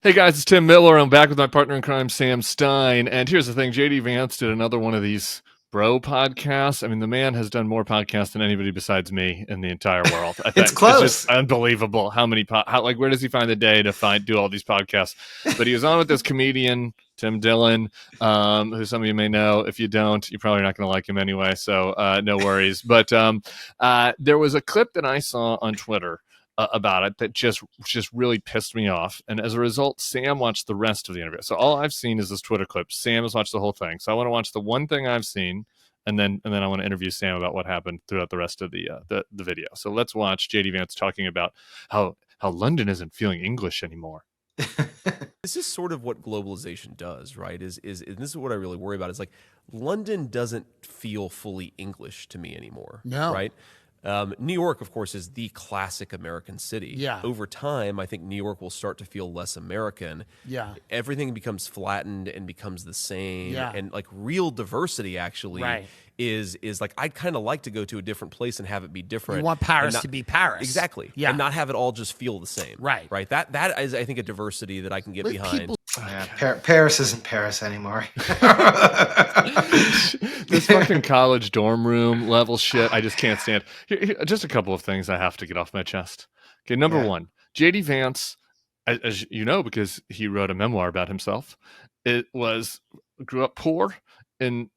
Hey guys, it's Tim Miller. I'm back with my partner in crime, Sam Stein. And here's the thing, JD Vance did another one of these bro podcasts. I mean, the man has done more podcasts than anybody besides me in the entire world. I It's think it's just close. unbelievable how many, where does he find the day to do all these podcasts? But he was on with this comedian, Tim Dillon, who some of you may know. If you don't, you're probably not going to like him anyway. So no worries. But there was a clip that I saw on Twitter about it that just really pissed me off. And as a result, Sam watched the rest of the interview. So all I've seen is this Twitter clip. Sam has watched the whole thing. So I want to watch the one thing I've seen, and then I want to interview Sam about what happened throughout the rest of the video. So let's watch JD Vance talking about how London isn't feeling English anymore. This is sort of what globalization does, right? Is and this is what I really worry about. Is like London doesn't feel fully English to me anymore. No. Right? New York, of course, is the classic American city. Yeah. Over time, I think New York will start to feel less American. Yeah. Everything becomes flattened and becomes the same. Yeah. And like real diversity actually Right. is like I'd kind of like to go to a different place and have it be different. You want Paris to be Paris. Exactly. Yeah. And not have it all just feel the same. Right. Right. That is, I think, a diversity that I can get behind. Paris isn't Paris anymore. This fucking college dorm room level shit, I just can't stand. Just a couple of things I have to get off my chest. Okay, number one, JD Vance, as you know, because he wrote a memoir about himself, grew up poor in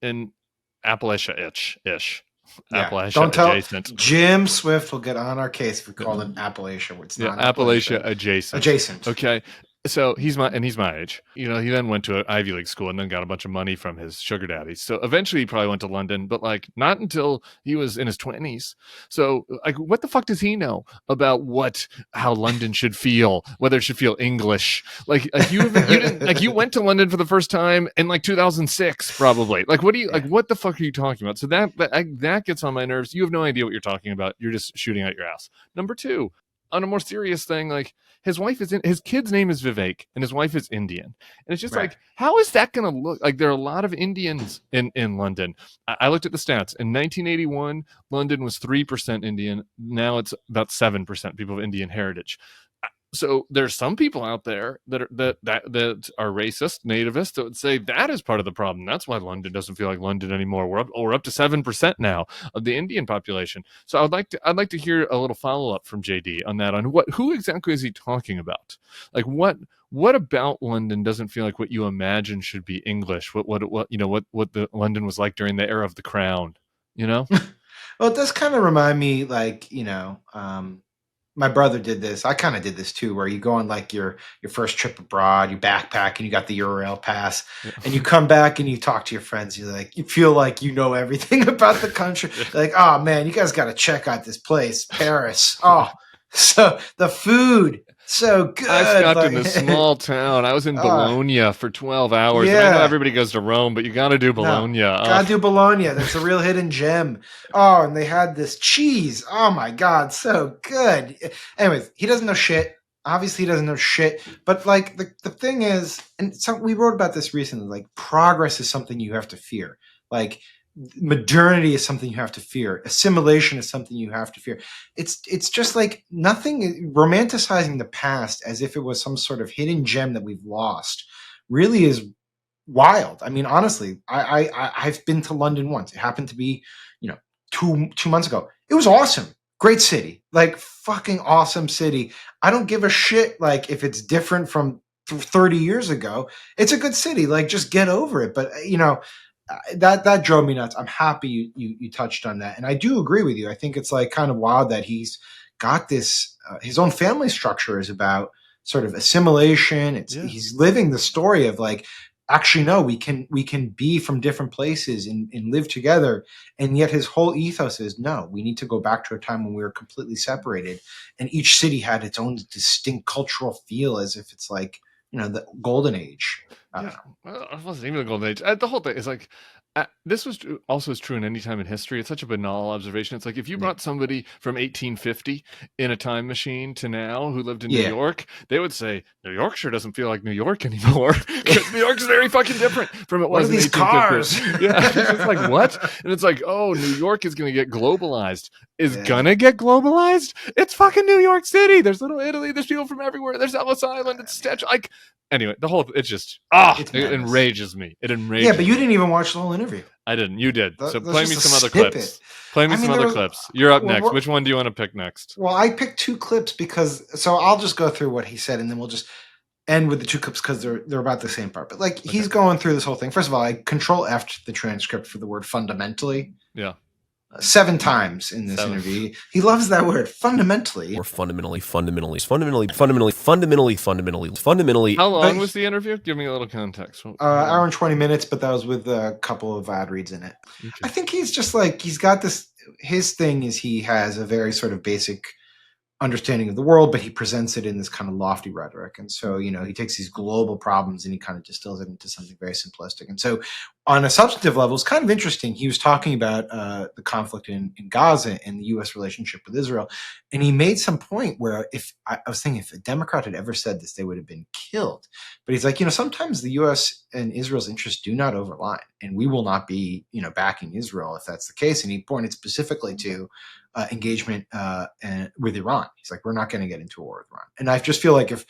Appalachia-ish. Yeah. Appalachia Don't tell adjacent. Jim Swift will get on our case if we call it Appalachia. It's not Appalachia adjacent. Adjacent. Okay. So he's my age. You know, he then went to an Ivy League school and then got a bunch of money from his sugar daddy. So eventually he probably went to London, but like not until he was in his 20s. So like what the fuck does he know about how London should feel, whether it should feel English? Like you didn't like you went to London for the first time in like 2006 probably. Like what the fuck are you talking about? So that gets on my nerves. You have no idea what you're talking about. You're just shooting out your ass. Number two, on a more serious thing, like his kid's name is Vivek and his wife is Indian. And it's just like, how is that going to look? Like there are a lot of Indians in London. I looked at the stats. In 1981, London was 3% Indian. Now it's about 7% people of Indian heritage. So there's some people out there that are racist, nativist, that would say that is part of the problem. That's why London doesn't feel like London anymore. We're up to 7% now of the Indian population. So I'd like to hear a little follow up from JD on that. On who exactly is he talking about? Like what about London doesn't feel like what you imagine should be English? What the London was like during the era of the Crown? You know. Well, it does kind of remind me, like, my brother did this. I kind of did this too, where you go on like your first trip abroad, you backpack, and you got the Eurail pass, and you come back and you talk to your friends. You feel like you know everything about the country. Like, oh man, you guys got to check out this place, Paris. Oh, so the food, so good. I stopped in a small town. I was in Bologna for 12 hours. Yeah. And I know everybody goes to Rome, but you got to do Bologna. Gotta do Bologna. That's a real hidden gem. Oh, and they had this cheese. Oh my God, so good. Anyways, he doesn't know shit. Obviously, he doesn't know shit. But like the thing is, and we wrote about this recently, like progress is something you have to fear. Like modernity is something you have to fear. Assimilation is something you have to fear. It's just like nothing. Romanticizing the past as if it was some sort of hidden gem that we've lost really is wild. I mean, honestly, I've been to London once. It happened to be, 2 months ago. It was awesome. Great city. Like fucking awesome city. I don't give a shit like if it's different from 30 years ago. It's a good city. Like just get over it. But that drove me nuts. I'm happy you touched on that. And I do agree with you. I think it's like kind of wild that he's got this his own family structure is about sort of assimilation. He's living the story of like, actually no, we can be from different places and live together. And yet his whole ethos is no, we need to go back to a time when we were completely separated and each city had its own distinct cultural feel as if it's like, the golden age. It wasn't even the golden age. The whole thing is like, This was also is true in any time in history. It's such a banal observation. It's like if you brought somebody from 1850 in a time machine to now who lived in New York, they would say New York sure doesn't feel like New York anymore because New York's very fucking different from it was in 1850. Cars? Yeah, it's just like what? And it's like, oh, New York is going to get globalized. Is gonna get globalized? It's fucking New York City. There's Little Italy. There's people from everywhere. There's Ellis Island. It's Statue. Like. Anyway, it's just it enrages me. It enrages. Yeah, but you didn't even watch the whole interview. I didn't. You did. So play me some other snippet. clips. Play me some other clips. You're up next. Which one do you want to pick next? Well, I picked 2 clips so I'll just go through what he said, and then we'll just end with the 2 clips because they're about the same part. But like he's going through this whole thing. First of all, I Control F'd the transcript for the word fundamentally. Yeah. 7 times in this interview. He loves that word, fundamentally. Or fundamentally. How long was the interview? Give me a little context. Hour and 20 minutes, but that was with a couple of ad reads in it. Okay. I think he's just like, he's got this, his thing is he has a very sort of basic understanding of the world, but he presents it in this kind of lofty rhetoric. And so, he takes these global problems and he kind of distills it into something very simplistic. And so on a substantive level, it's kind of interesting. He was talking about the conflict in Gaza and the U.S. relationship with Israel. And he made some point where I was thinking if a Democrat had ever said this, they would have been killed. But he's like, sometimes the U.S. and Israel's interests do not overlap, and we will not be, backing Israel if that's the case. And he pointed specifically to engagement with Iran. He's like, we're not going to get into a war with Iran. And I just feel like if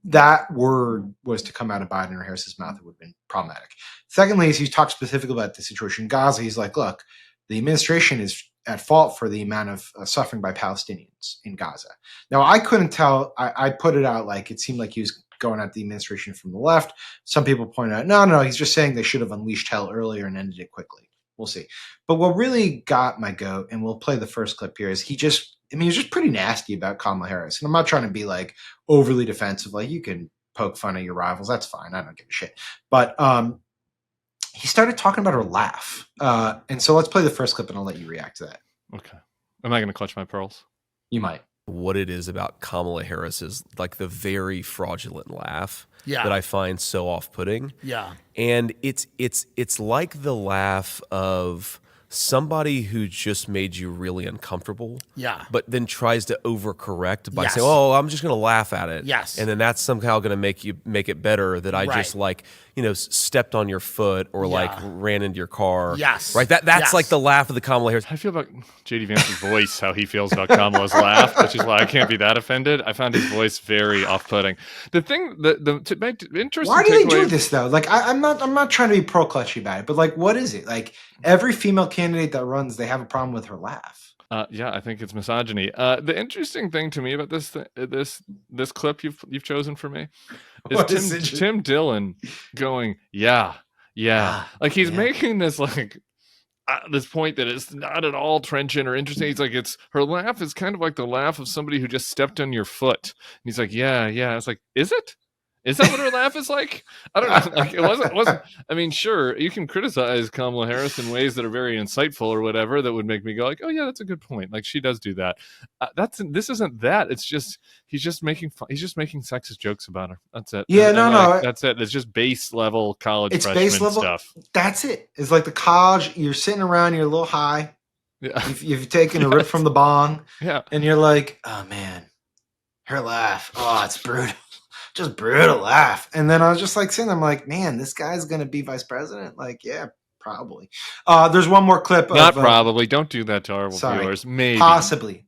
that word was to come out of Biden or Harris's mouth, it would have been problematic. Secondly, as he talked specifically about the situation in Gaza, he's like, look, the administration is at fault for the amount of suffering by Palestinians in Gaza. Now, I couldn't tell. I put it out like it seemed like he was going at the administration from the left. Some people point out, no, he's just saying they should have unleashed hell earlier and ended it quickly. We'll see. But what really got my goat, and we'll play the first clip here, is he was just pretty nasty about Kamala Harris. And I'm not trying to be like overly defensive. Like you can poke fun at your rivals. That's fine. I don't give a shit. But he started talking about her laugh. And so let's play the first clip and I'll let you react to that. Okay. Am I going to clutch my pearls? You might. What it is about Kamala Harris is like the very fraudulent laugh that I find so off-putting. Yeah. And it's like the laugh of somebody who just made you really uncomfortable. Yeah. But then tries to overcorrect by saying, "Oh, I'm just going to laugh at it." Yes. And then that's somehow going to make it better that I just stepped on your foot or like ran into your car. Yes. Right? That's like the laugh of the Kamala Harris. I feel about JD Vance's voice, how he feels about Kamala's laugh, which is why I can't be that offended. I found his voice very off-putting. The thing, interesting. Why do they do this though? Like, I'm not trying to be pro-clutchy about it, but like, what is it? Like, every female candidate that runs, they have a problem with her laugh. Yeah, I think it's misogyny. The interesting thing to me about this clip you've chosen for me is Tim Dillon going, yeah, like he's making this like this point that it's not at all trenchant or interesting. He's like, her laugh is kind of like the laugh of somebody who just stepped on your foot. And he's like, yeah. It's like, is it? Is that what her laugh is like? I don't know. Like, it wasn't. I mean, sure, you can criticize Kamala Harris in ways that are very insightful or whatever that would make me go like, oh yeah, that's a good point. Like she does do that. This isn't that. It's just he's just making sexist jokes about her. That's it. Yeah, no. That's it. It's just base level college freshman base level stuff. That's it. It's like the college. You're sitting around. You're a little high. Yeah. You've taken a rip from the bong. Yeah. And you're like, oh man, her laugh. Oh, it's brutal. Just brutal laugh. And then I was just like sitting there, I'm like, man, this guy's going to be vice president? Like, yeah, probably. There's one more clip. Not probably. Don't do that to our viewers. Maybe. Possibly.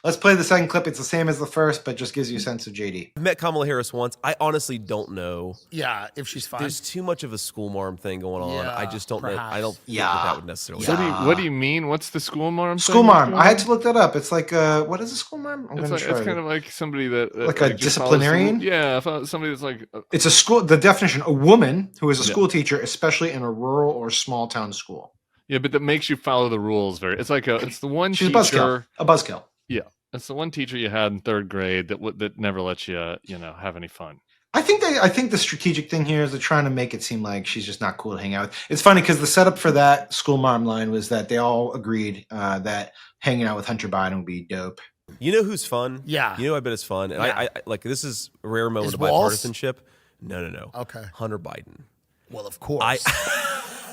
Let's play the second clip. It's the same as the first, but just gives you a sense of JD. I met Kamala Harris once. I honestly don't know. Yeah, if she's fine. There's too much of a school marm thing going on. Yeah, I just don't know. I don't think Yeah. that would necessarily. Yeah. What do you mean? What's the school marm? School marm. I had to look that up. It's like, what is a school marm? It's kind of like somebody that like a disciplinarian. Yeah, somebody that's like. It's a school. The definition: a woman who is a school teacher, especially in a rural or small town school. Yeah, but that makes you follow the rules it's the one She's teacher. a buzzkill. Yeah. It's the one teacher you had in third grade that never lets you, have any fun. I think the strategic thing here is they're trying to make it seem like she's just not cool to hang out with. It's funny because the setup for that school mom line was that they all agreed that hanging out with Hunter Biden would be dope. You know who's fun? Yeah. I bet it's fun. And I like this is a rare moment of Walls? bipartisanship. No. Okay. Hunter Biden. Well, of course.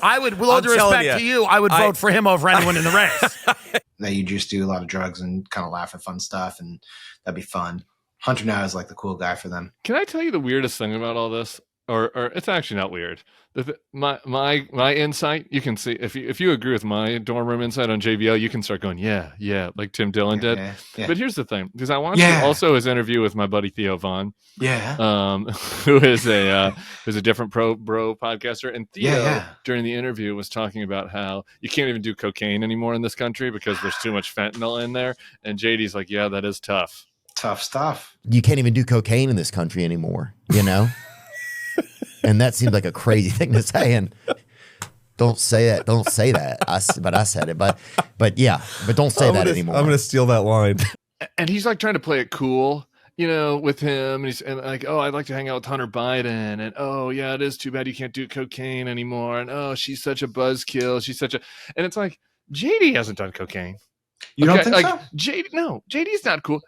I would, with all due respect to you, I would vote for him over anyone in the race. That you just do a lot of drugs and kind of laugh at fun stuff, and that'd be fun. Hunter now is like the cool guy for them. Can I tell you the weirdest thing about all this? Or it's actually not weird. My insight, you can see if you agree with my dorm room insight on JVL, you can start going, yeah, like Tim Dillon did. Yeah. But here's the thing, because I watched also his interview with my buddy Theo Vaughn, who is a different bro podcaster, and Theo during the interview was talking about how you can't even do cocaine anymore in this country because there's too much fentanyl in there, and JD's like, yeah, that is tough. Tough stuff. You can't even do cocaine in this country anymore, you know? And that seems like a crazy thing to say. And don't say that. Don't say that. But I said it. But yeah. But don't say that anymore. I'm going to steal that line. And he's like trying to play it cool, you know, with him. And he's like, oh, I'd like to hang out with Hunter Biden. And oh, yeah, it is too bad you can't do cocaine anymore. And oh, she's such a buzzkill. She's such a. And it's like, JD hasn't done cocaine. You don't think like, so? JD's not cool.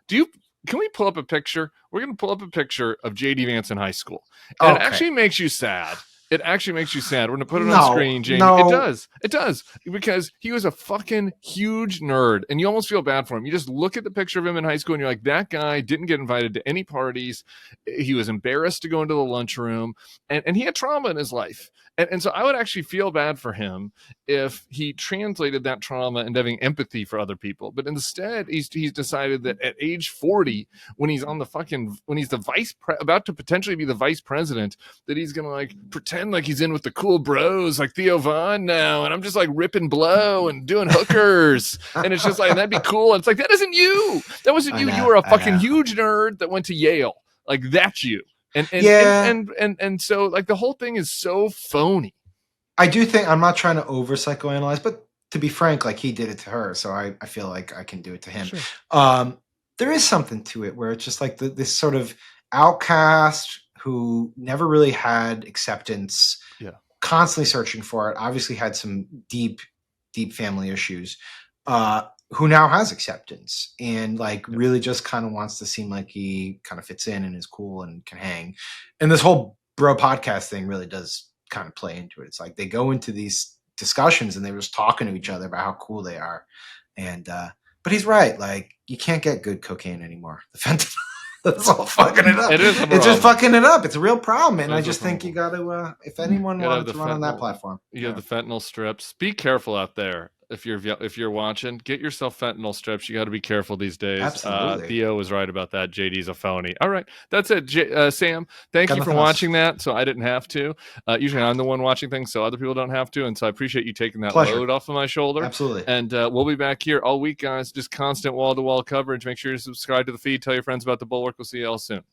Can we pull up a picture? We're going to pull up a picture of JD Vance in high school. And it actually makes you sad. It actually makes you sad. We're going to put it on screen, Jamie. No. It does. Because he was a fucking huge nerd. And you almost feel bad for him. You just look at the picture of him in high school and you're like, that guy didn't get invited to any parties. He was embarrassed to go into the lunchroom. And he had trauma in his life. And so I would actually feel bad for him if he translated that trauma into having empathy for other people. But instead, he's decided that at age 40, when he's about to potentially be the vice president, that he's going to like pretend like he's in with the cool bros like Theo Vaughn now. And I'm just like ripping blow and doing hookers. And it's just like, that'd be cool. And it's like, that isn't you. That wasn't you. You were a fucking huge nerd that went to Yale. Like, that's you. And so like the whole thing is so phony. I do think, I'm not trying to over psychoanalyze, but to be frank, like he did it to her, so I feel like I can do it to him. Sure. There is something to it where it's just like this sort of outcast who never really had acceptance, constantly searching for it, obviously had some deep family issues, who now has acceptance and like really just kind of wants to seem like he kind of fits in and is cool and can hang. And this whole bro podcast thing really does kind of play into it. It's like they go into these discussions and they're just talking to each other about how cool they are. And but he's right, like you can't get good cocaine anymore. The fentanyl, that's all fucking it up. It's just fucking it up. It's a real problem. And I just think you got to, if anyone wanted to run on that platform, you have the fentanyl strips. Be careful out there. If you're watching, get yourself fentanyl strips. You got to be careful these days. Absolutely. Theo was right about that. JD's a phony. All right, that's it. Sam, thank you for watching that. So I didn't have to. Usually I'm the one watching things, so other people don't have to. And so I appreciate you taking that load off of my shoulder. Absolutely. And we'll be back here all week, guys. Just constant wall-to-wall coverage. Make sure you subscribe to the feed. Tell your friends about the Bulwark. We'll see you all soon.